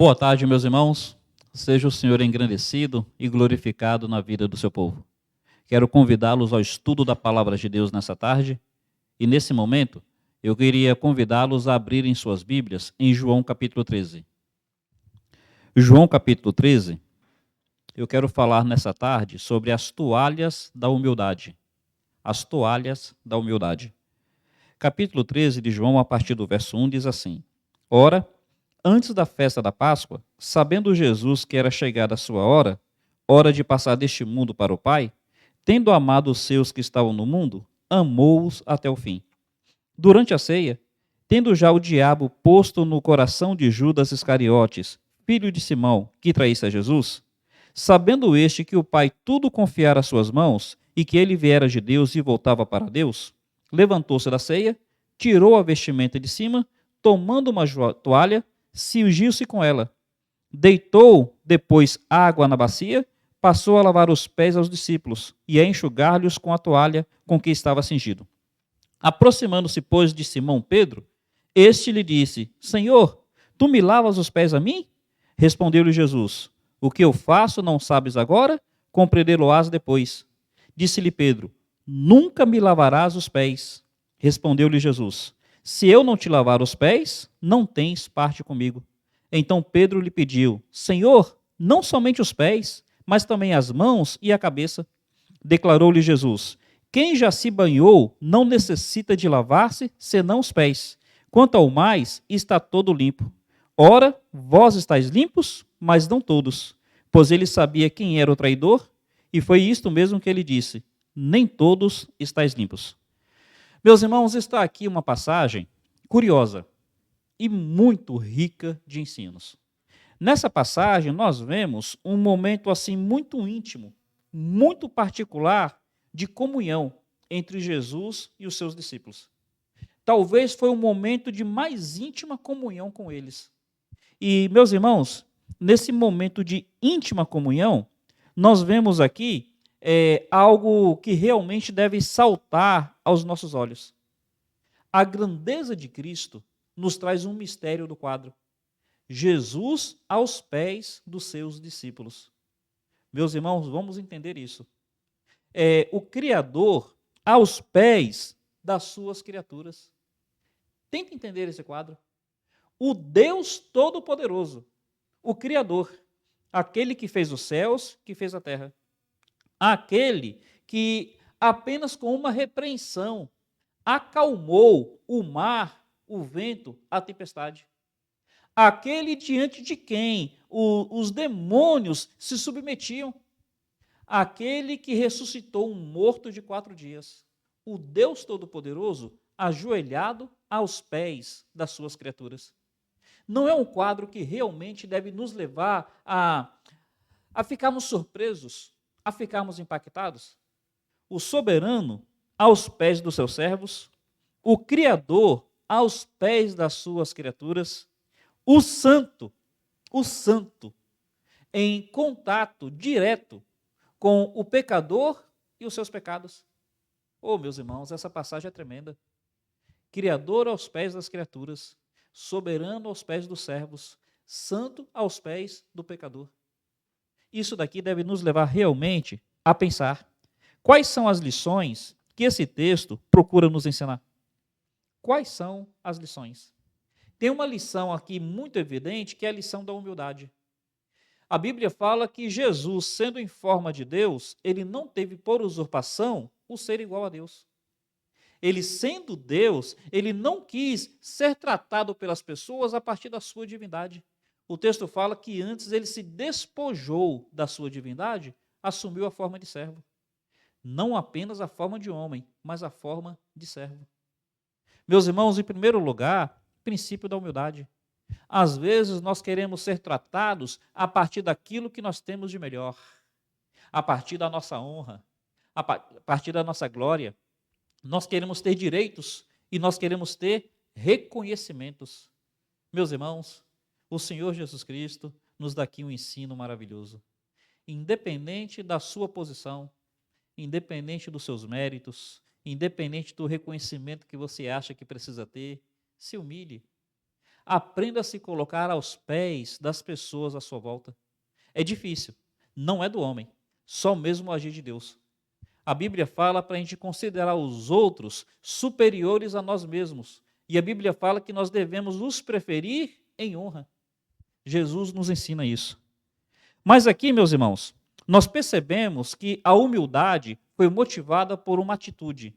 Boa tarde, meus irmãos. Seja o Senhor engrandecido e glorificado na vida do seu povo. Quero convidá-los ao estudo da palavra de Deus nessa tarde. E nesse momento, eu queria convidá-los a abrirem suas Bíblias em João capítulo 13. João capítulo 13, eu quero falar nessa tarde sobre as toalhas da humildade. As toalhas da humildade. Capítulo 13 de João, a partir do verso 1, diz assim: Ora, antes da festa da Páscoa, sabendo Jesus que era chegada a sua hora de passar deste mundo para o Pai, tendo amado os seus que estavam no mundo, amou-os até o fim. Durante a ceia, tendo já o diabo posto no coração de Judas Iscariotes, filho de Simão, que traísse a Jesus, sabendo este que o Pai tudo confiara às suas mãos e que ele viera de Deus e voltava para Deus, levantou-se da ceia, tirou a vestimenta de cima, tomando uma toalha, cingiu-se com ela. Deitou depois água na bacia, passou a lavar os pés aos discípulos e a enxugar-lhes com a toalha com que estava cingido. Aproximando-se, pois, de Simão Pedro, este lhe disse: Senhor, tu me lavas os pés a mim? Respondeu-lhe Jesus: O que eu faço não sabes agora? Compreendê-lo-ás depois. Disse-lhe Pedro: Nunca me lavarás os pés. Respondeu-lhe Jesus: Se eu não te lavar os pés, não tens parte comigo. Então Pedro lhe pediu: Senhor, não somente os pés, mas também as mãos e a cabeça. Declarou-lhe Jesus: Quem já se banhou não necessita de lavar-se, senão os pés. Quanto ao mais, está todo limpo. Ora, vós estáis limpos, mas não todos. Pois ele sabia quem era o traidor, e foi isto mesmo que ele disse: Nem todos estáis limpos. Meus irmãos, está aqui uma passagem curiosa e muito rica de ensinos. Nessa passagem, nós vemos um momento assim muito íntimo, muito particular de comunhão entre Jesus e os seus discípulos. Talvez foi um momento de mais íntima comunhão com eles. E, meus irmãos, nesse momento de íntima comunhão, nós vemos aqui algo que realmente deve saltar aos nossos olhos. A grandeza de Cristo nos traz um mistério do quadro. Jesus aos pés dos seus discípulos. Meus irmãos, vamos entender isso. O Criador aos pés das suas criaturas. Tenta entender esse quadro. O Deus Todo-Poderoso, o Criador, aquele que fez os céus, que fez a terra. Aquele que apenas com uma repreensão acalmou o mar, o vento, a tempestade. Aquele diante de quem os demônios se submetiam. Aquele que ressuscitou um morto de 4 dias. O Deus Todo-Poderoso ajoelhado aos pés das suas criaturas. Não é um quadro que realmente deve nos levar a ficarmos surpresos, a ficarmos impactados? O soberano aos pés dos seus servos, o Criador aos pés das suas criaturas, o santo, em contato direto com o pecador e os seus pecados. Oh, meus irmãos, essa passagem é tremenda. Criador aos pés das criaturas, soberano aos pés dos servos, santo aos pés do pecador. Isso daqui deve nos levar realmente a pensar quais são as lições que esse texto procura nos ensinar. Quais são as lições? Tem uma lição aqui muito evidente, que é a lição da humildade. A Bíblia fala que Jesus, sendo em forma de Deus, ele não teve por usurpação o ser igual a Deus. Ele, sendo Deus, ele não quis ser tratado pelas pessoas a partir da sua divindade. O texto fala que antes ele se despojou da sua divindade, assumiu a forma de servo. Não apenas a forma de homem, mas a forma de servo. Meus irmãos, em primeiro lugar, princípio da humildade. Às vezes nós queremos ser tratados a partir daquilo que nós temos de melhor, a partir da nossa honra, a partir da nossa glória. Nós queremos ter direitos e nós queremos ter reconhecimentos. Meus irmãos, o Senhor Jesus Cristo nos dá aqui um ensino maravilhoso. Independente da sua posição, independente dos seus méritos, independente do reconhecimento que você acha que precisa ter, se humilhe. aprenda a se colocar aos pés das pessoas à sua volta. É difícil, não é do homem, só mesmo o agir de Deus. A Bíblia fala para a gente considerar os outros superiores a nós mesmos. E a Bíblia fala que nós devemos nos preferir em honra. Jesus nos ensina isso. Mas aqui, meus irmãos, nós percebemos que a humildade foi motivada por uma atitude.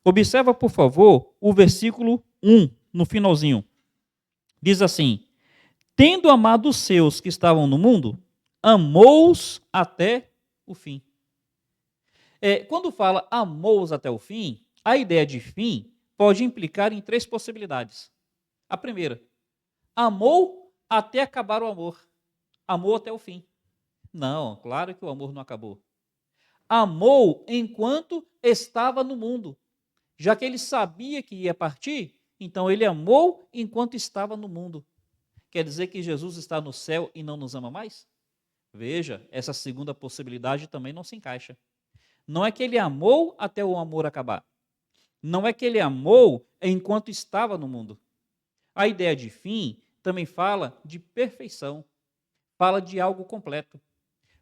Observa, por favor, o versículo 1, no finalzinho. Diz assim: tendo amado os seus que estavam no mundo, amou-os até o fim. Quando fala amou-os até o fim, a ideia de fim pode implicar em 3 possibilidades. A primeira, amou até acabar o amor. Amou até o fim. Não, claro que o amor não acabou. Amou enquanto estava no mundo. Já que ele sabia que ia partir, então ele amou enquanto estava no mundo. Quer dizer que Jesus está no céu e não nos ama mais? Veja, essa segunda possibilidade também não se encaixa. Não é que ele amou até o amor acabar. Não é que ele amou enquanto estava no mundo. A ideia de fim também fala de perfeição. Fala de algo completo.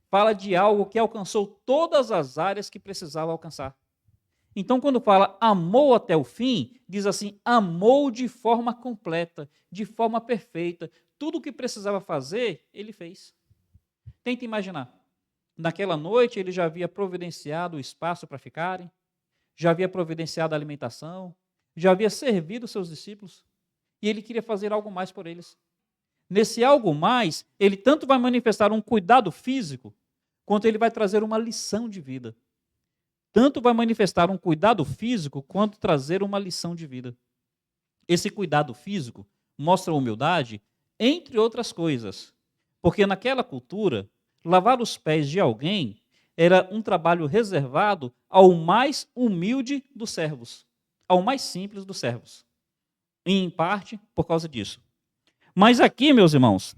Fala de algo que alcançou todas as áreas que precisava alcançar. Então, quando fala amou até o fim, diz assim, amou de forma completa, de forma perfeita. Tudo o que precisava fazer, ele fez. Tenta imaginar. Naquela noite, ele já havia providenciado o espaço para ficarem, já havia providenciado a alimentação, já havia servido os seus discípulos, e ele queria fazer algo mais por eles. Nesse algo mais, ele tanto vai manifestar um cuidado físico, quanto ele vai trazer uma lição de vida. Tanto vai manifestar um cuidado físico, quanto trazer uma lição de vida. Esse cuidado físico mostra humildade, entre outras coisas, porque naquela cultura, lavar os pés de alguém era um trabalho reservado ao mais humilde dos servos, ao mais simples dos servos. Em parte, por causa disso. Mas aqui, meus irmãos,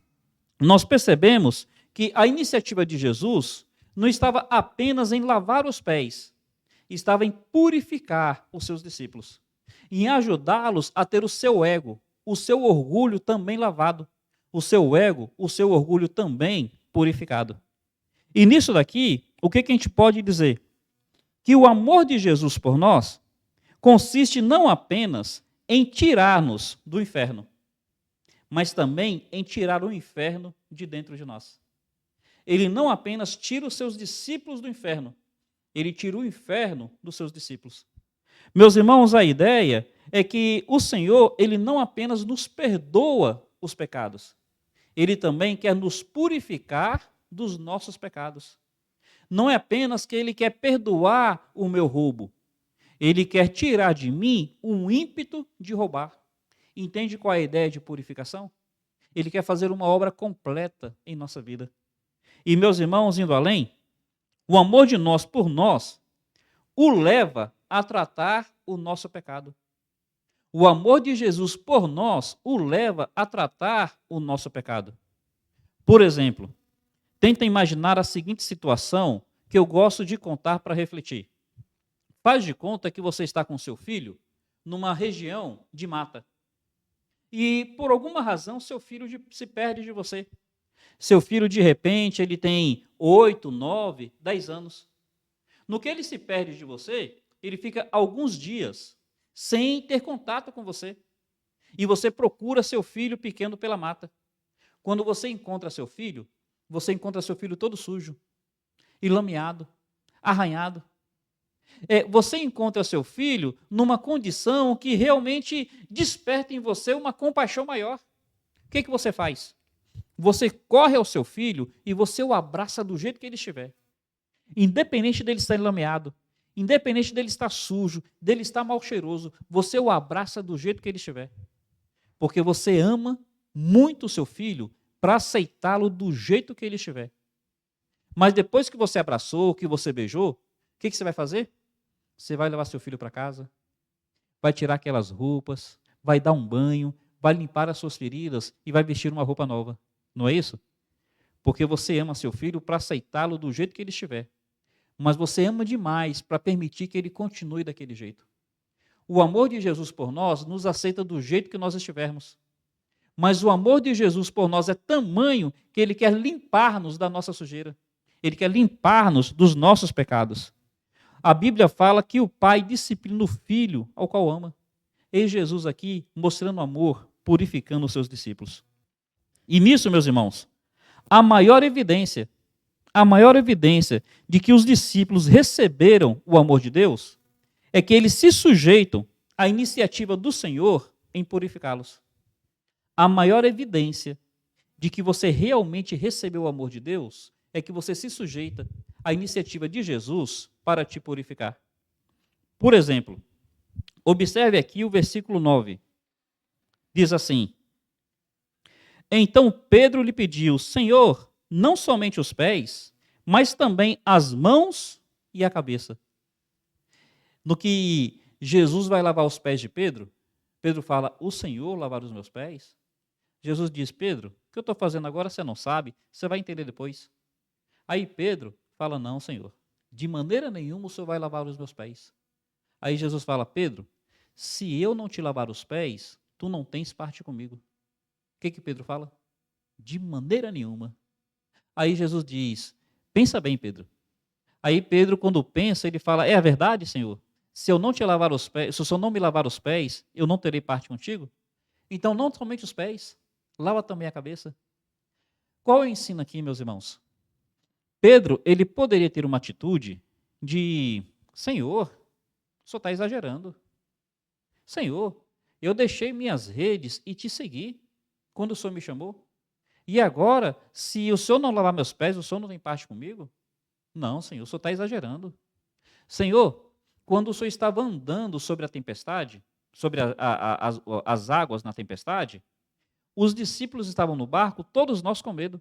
nós percebemos que a iniciativa de Jesus não estava apenas em lavar os pés, estava em purificar os seus discípulos, em ajudá-los a ter o seu ego, o seu orgulho também lavado, o seu ego, o seu orgulho também purificado. E nisso daqui, o que a gente pode dizer? Que o amor de Jesus por nós consiste não apenas em tirar-nos do inferno, mas também em tirar o inferno de dentro de nós. Ele não apenas tira os seus discípulos do inferno, ele tira o inferno dos seus discípulos. Meus irmãos, a ideia é que o Senhor, ele não apenas nos perdoa os pecados, ele também quer nos purificar dos nossos pecados. Não é apenas que ele quer perdoar o meu roubo, ele quer tirar de mim um ímpeto de roubar. Entende qual é a ideia de purificação? Ele quer fazer uma obra completa em nossa vida. E, meus irmãos, indo além, o amor de nós por nós o leva a tratar o nosso pecado. O amor de Jesus por nós o leva a tratar o nosso pecado. Por exemplo, tenta imaginar a seguinte situação que eu gosto de contar para refletir. Faz de conta que você está com seu filho numa região de mata. E, por alguma razão, seu filho se perde de você. Seu filho, de repente, ele tem 8, 9, 10 anos. No que ele se perde de você, ele fica alguns dias sem ter contato com você. E você procura seu filho pequeno pela mata. Quando você encontra seu filho todo sujo, enlameado, arranhado. Você encontra seu filho numa condição que realmente desperta em você uma compaixão maior. O que você faz? Você corre ao seu filho e você o abraça do jeito que ele estiver. Independente dele estar enlameado, independente dele estar sujo, dele estar mal cheiroso, você o abraça do jeito que ele estiver. Porque você ama muito o seu filho para aceitá-lo do jeito que ele estiver. Mas depois que você abraçou, que você beijou, o que você vai fazer? Você vai levar seu filho para casa, vai tirar aquelas roupas, vai dar um banho, vai limpar as suas feridas e vai vestir uma roupa nova. Não é isso? Porque você ama seu filho para aceitá-lo do jeito que ele estiver. Mas você ama demais para permitir que ele continue daquele jeito. O amor de Jesus por nós nos aceita do jeito que nós estivermos. Mas o amor de Jesus por nós é tamanho que ele quer limpar-nos da nossa sujeira. Ele quer limpar-nos dos nossos pecados. A Bíblia fala que o Pai disciplina o Filho ao qual ama. Eis Jesus aqui mostrando amor, purificando os seus discípulos. E nisso, meus irmãos, a maior evidência de que os discípulos receberam o amor de Deus é que eles se sujeitam à iniciativa do Senhor em purificá-los. A maior evidência de que você realmente recebeu o amor de Deus é que você se sujeita à iniciativa de Jesus para te purificar. Por exemplo, observe aqui o versículo 9. Diz assim: Então Pedro lhe pediu: Senhor, não somente os pés, mas também as mãos e a cabeça. No que Jesus vai lavar os pés de Pedro, Pedro fala: o Senhor lavar os meus pés? Jesus diz: Pedro, o que eu estou fazendo agora você não sabe, você vai entender depois. Aí Pedro fala: não, Senhor, de maneira nenhuma o Senhor vai lavar os meus pés. Aí Jesus fala: Pedro, se eu não te lavar os pés, tu não tens parte comigo. O que Pedro fala? De maneira nenhuma. Aí Jesus diz: pensa bem, Pedro. Aí Pedro, quando pensa, ele fala: é a verdade, Senhor? Se eu não te lavar os pés, se o Senhor não me lavar os pés, eu não terei parte contigo? Então, não somente os pés, lava também a cabeça. Qual é o ensino aqui, meus irmãos? Pedro, ele poderia ter uma atitude de: Senhor, o Senhor está exagerando. Senhor, eu deixei minhas redes e te segui quando o Senhor me chamou. E agora, se o Senhor não lavar meus pés, o Senhor não tem parte comigo? Não, Senhor, o Senhor está exagerando. Senhor, quando o Senhor estava andando sobre a tempestade, sobre as águas na tempestade, os discípulos estavam no barco, todos nós com medo.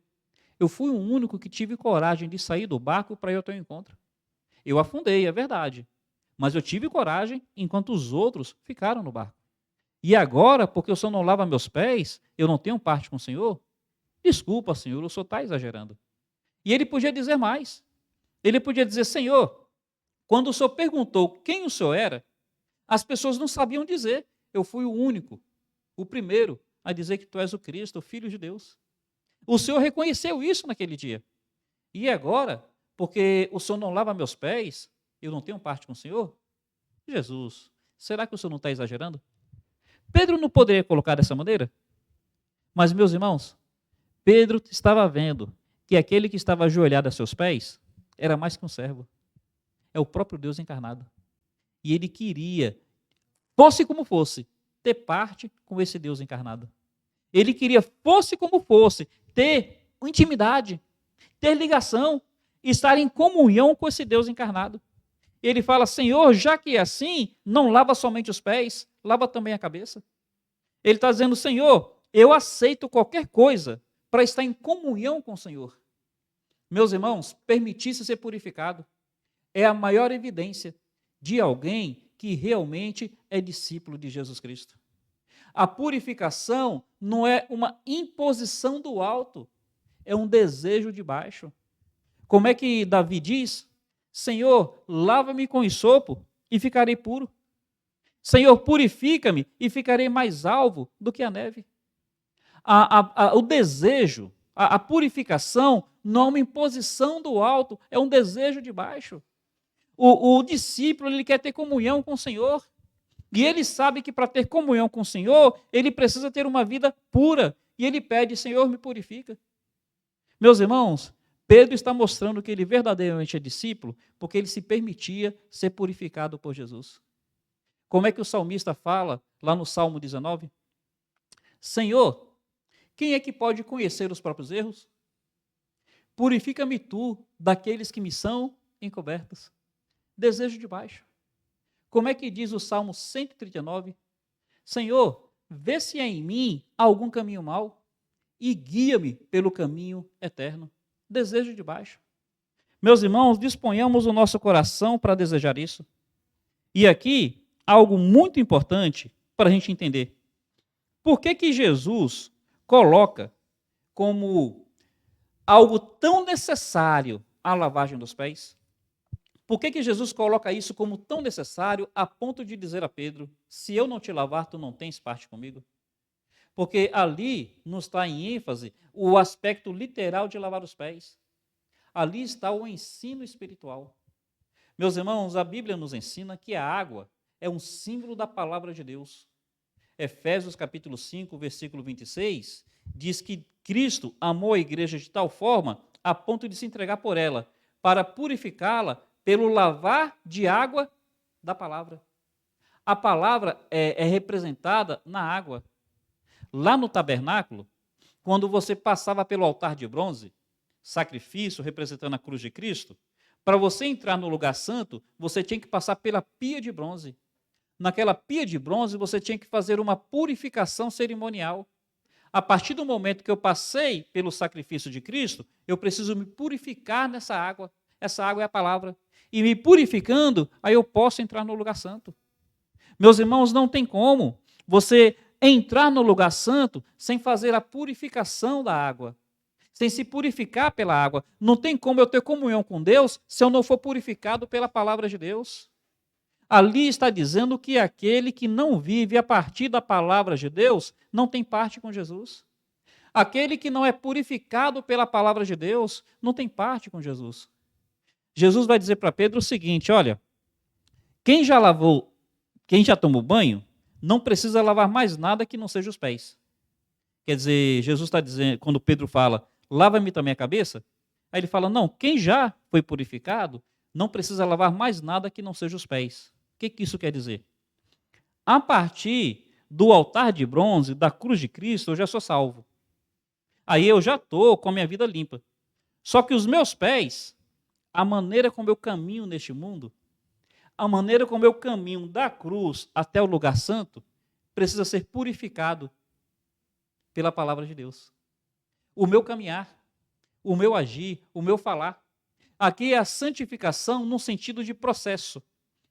Eu fui o único que tive coragem de sair do barco para ir ao teu encontro. Eu afundei, é verdade, mas eu tive coragem enquanto os outros ficaram no barco. E agora, porque o Senhor não lava meus pés, eu não tenho parte com o Senhor? Desculpa, Senhor, o Senhor está exagerando. E ele podia dizer mais. Ele podia dizer: Senhor, quando o Senhor perguntou quem o Senhor era, as pessoas não sabiam dizer. Eu fui o único, o primeiro, a dizer que tu és o Cristo, o Filho de Deus. O Senhor reconheceu isso naquele dia. E agora, porque o Senhor não lava meus pés, eu não tenho parte com o Senhor? Jesus, será que o Senhor não está exagerando? Pedro não poderia colocar dessa maneira? Mas, meus irmãos, Pedro estava vendo que aquele que estava ajoelhado a seus pés era mais que um servo. É o próprio Deus encarnado. E ele queria, fosse como fosse, ter parte com esse Deus encarnado. Ele queria, fosse como fosse, ter intimidade, ter ligação, estar em comunhão com esse Deus encarnado. Ele fala: Senhor, já que é assim, não lava somente os pés, lava também a cabeça. Ele está dizendo: Senhor, eu aceito qualquer coisa para estar em comunhão com o Senhor. Meus irmãos, permitir-se ser purificado é a maior evidência de alguém que realmente é discípulo de Jesus Cristo. A purificação não é uma imposição do alto, é um desejo de baixo. Como é que Davi diz? Senhor, lava-me com hisopo e ficarei puro. Senhor, purifica-me e ficarei mais alvo do que a neve. O desejo, a purificação não é uma imposição do alto, é um desejo de baixo. O discípulo, ele quer ter comunhão com o Senhor. E ele sabe que para ter comunhão com o Senhor, ele precisa ter uma vida pura. E ele pede: Senhor, me purifica. Meus irmãos, Pedro está mostrando que ele verdadeiramente é discípulo porque ele se permitia ser purificado por Jesus. Como é que o salmista fala lá no Salmo 19? Senhor, quem é que pode conhecer os próprios erros? Purifica-me tu daqueles que me são encobertos. Desejo de baixo. Como é que diz o Salmo 139? Senhor, vê se há em mim algum caminho mau e guia-me pelo caminho eterno. Desejo de baixo. Meus irmãos, disponhamos o nosso coração para desejar isso. E aqui, algo muito importante para a gente entender. Por que Jesus coloca como algo tão necessário a lavagem dos pés? Por que Jesus coloca isso como tão necessário a ponto de dizer a Pedro: se eu não te lavar, tu não tens parte comigo? Porque ali não está em ênfase o aspecto literal de lavar os pés. Ali está o ensino espiritual. Meus irmãos, a Bíblia nos ensina que a água é um símbolo da palavra de Deus. Efésios capítulo 5, versículo 26, diz que Cristo amou a igreja de tal forma a ponto de se entregar por ela, para purificá-la pelo lavar de água da palavra. A palavra é representada na água. Lá no tabernáculo, quando você passava pelo altar de bronze, sacrifício representando a cruz de Cristo, para você entrar no lugar santo, você tinha que passar pela pia de bronze. Naquela pia de bronze, você tinha que fazer uma purificação cerimonial. A partir do momento que eu passei pelo sacrifício de Cristo, eu preciso me purificar nessa água. Essa água é a palavra. E me purificando, aí eu posso entrar no lugar santo. Meus irmãos, não tem como você entrar no lugar santo sem fazer a purificação da água, sem se purificar pela água. Não tem como eu ter comunhão com Deus se eu não for purificado pela palavra de Deus. Ali está dizendo que aquele que não vive a partir da palavra de Deus não tem parte com Jesus. Aquele que não é purificado pela palavra de Deus não tem parte com Jesus. Jesus vai dizer para Pedro o seguinte: olha, quem já tomou banho, não precisa lavar mais nada que não seja os pés. Quer dizer, Jesus está dizendo, quando Pedro fala, lava-me também a cabeça, aí ele fala, não, quem já foi purificado, não precisa lavar mais nada que não seja os pés. O que isso quer dizer? A partir do altar de bronze, da cruz de Cristo, eu já sou salvo. Aí eu já estou com a minha vida limpa. Só que os meus pés, a maneira como eu caminho neste mundo, a maneira como eu caminho da cruz até o lugar santo, precisa ser purificado pela palavra de Deus. O meu caminhar, o meu agir, o meu falar. Aqui é a santificação no sentido de processo,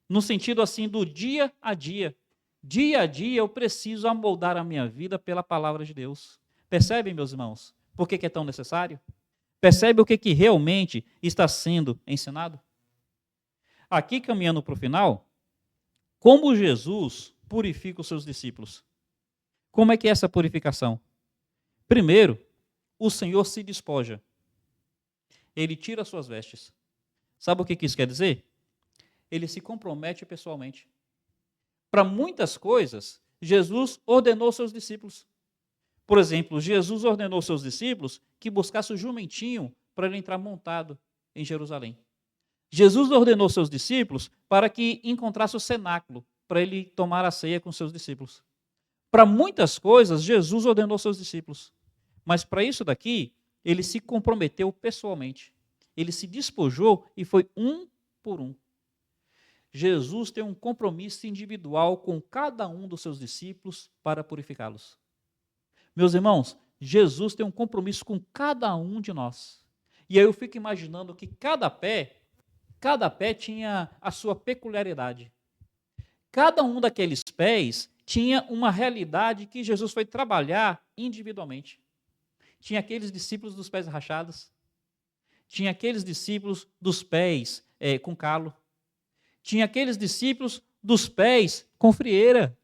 no sentido assim do dia a dia. Dia a dia eu preciso amoldar a minha vida pela palavra de Deus. Percebem, meus irmãos, por que é tão necessário? Percebe o que realmente está sendo ensinado? Aqui, caminhando para o final, como Jesus purifica os seus discípulos? Como é que é essa purificação? Primeiro, o Senhor se despoja. Ele tira as suas vestes. Sabe o que isso quer dizer? Ele se compromete pessoalmente. Para muitas coisas, Jesus ordenou aos seus discípulos. Por exemplo, Jesus ordenou aos seus discípulos que buscasse o jumentinho para ele entrar montado em Jerusalém. Jesus ordenou aos seus discípulos para que encontrasse o cenáculo, para ele tomar a ceia com seus discípulos. Para muitas coisas, Jesus ordenou aos seus discípulos. Mas para isso daqui, ele se comprometeu pessoalmente. Ele se despojou e foi um por um. Jesus tem um compromisso individual com cada um dos seus discípulos para purificá-los. Meus irmãos, Jesus tem um compromisso com cada um de nós. E aí eu fico imaginando que cada pé tinha a sua peculiaridade. Cada um daqueles pés tinha uma realidade que Jesus foi trabalhar individualmente. Tinha aqueles discípulos dos pés rachados, tinha aqueles discípulos dos pés com calo, tinha aqueles discípulos dos pés com frieira.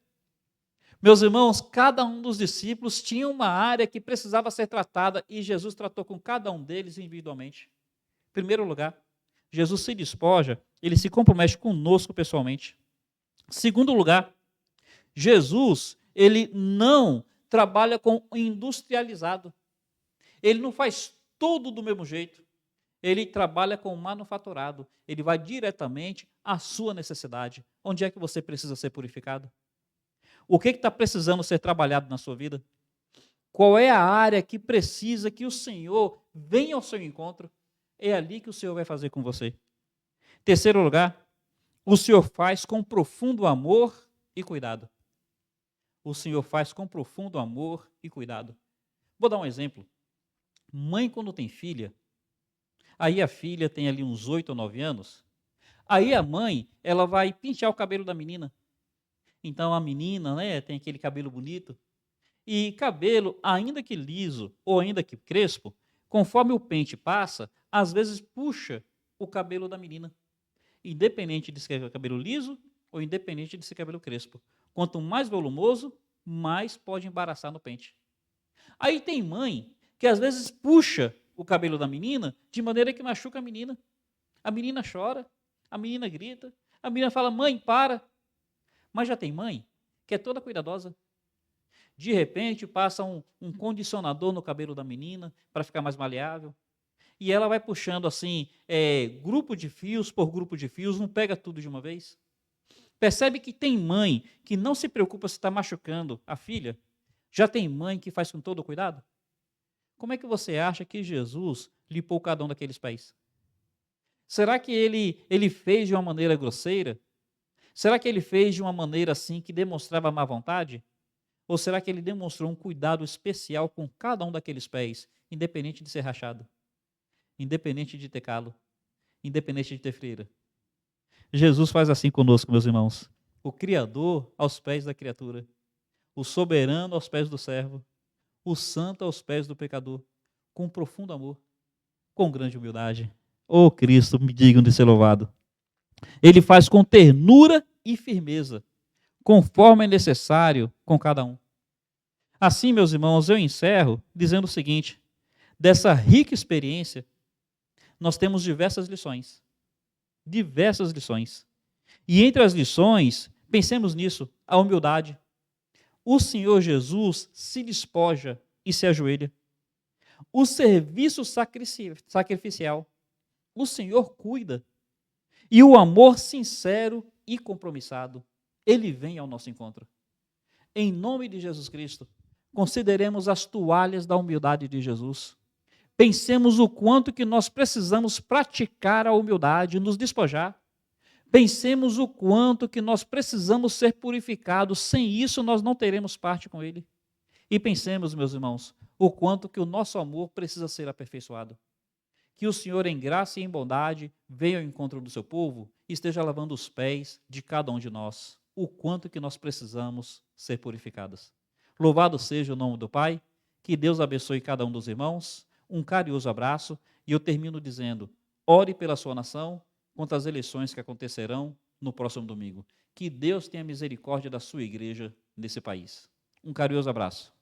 Meus irmãos, cada um dos discípulos tinha uma área que precisava ser tratada e Jesus tratou com cada um deles individualmente. Em primeiro lugar, Jesus se despoja, ele se compromete conosco pessoalmente. Segundo lugar, Jesus, ele não trabalha com o industrializado. Ele não faz tudo do mesmo jeito. Ele trabalha com o manufaturado. Ele vai diretamente à sua necessidade. Onde é que você precisa ser purificado? O que está precisando ser trabalhado na sua vida? Qual é a área que precisa que o Senhor venha ao seu encontro? É ali que o Senhor vai fazer com você. Terceiro lugar, o Senhor faz com profundo amor e cuidado. O Senhor faz com profundo amor e cuidado. Vou dar um exemplo. Mãe, quando tem filha, aí a filha tem ali uns 8 ou 9 anos, aí a mãe, ela vai pentear o cabelo da menina. Então a menina, tem aquele cabelo bonito. E cabelo, ainda que liso ou ainda que crespo, conforme o pente passa, às vezes puxa o cabelo da menina. Independente de ser cabelo liso ou independente de ser cabelo crespo. Quanto mais volumoso, mais pode embaraçar no pente. Aí tem mãe que às vezes puxa o cabelo da menina de maneira que machuca a menina. A menina chora, a menina grita, a menina fala: mãe, para. Mas já tem mãe que é toda cuidadosa. De repente passa um condicionador no cabelo da menina para ficar mais maleável. E ela vai puxando assim, grupo de fios por grupo de fios, não pega tudo de uma vez. Percebe que tem mãe que não se preocupa se está machucando a filha? Já tem mãe que faz com todo cuidado? Como é que você acha que Jesus limpou cada um daqueles pés? Será que ele fez de uma maneira grosseira? Será que ele fez de uma maneira assim que demonstrava má vontade? Ou será que ele demonstrou um cuidado especial com cada um daqueles pés, independente de ser rachado, independente de ter calo, independente de ter freira? Jesus faz assim conosco, meus irmãos. O Criador aos pés da criatura, o soberano aos pés do servo, o santo aos pés do pecador, com profundo amor, com grande humildade. Ô Cristo, me digam de ser louvado. Ele faz com ternura e firmeza, conforme é necessário com cada um. Assim, meus irmãos, eu encerro dizendo o seguinte: dessa rica experiência, nós temos diversas lições. Diversas lições. E entre as lições, pensemos nisso, a humildade. O Senhor Jesus se despoja e se ajoelha. O serviço sacrificial. O Senhor cuida. E o amor sincero e compromissado. Ele vem ao nosso encontro. Em nome de Jesus Cristo, consideremos as toalhas da humildade de Jesus. Pensemos o quanto que nós precisamos praticar a humildade, nos despojar. Pensemos o quanto que nós precisamos ser purificados, sem isso nós não teremos parte com Ele. E pensemos, meus irmãos, o quanto que o nosso amor precisa ser aperfeiçoado. Que o Senhor, em graça e em bondade, venha ao encontro do seu povo e esteja lavando os pés de cada um de nós. O quanto que nós precisamos ser purificados. Louvado seja o nome do Pai, que Deus abençoe cada um dos irmãos, um carinhoso abraço, e eu termino dizendo: ore pela sua nação, contra as eleições que acontecerão no próximo domingo. Que Deus tenha misericórdia da sua igreja nesse país. Um carinhoso abraço.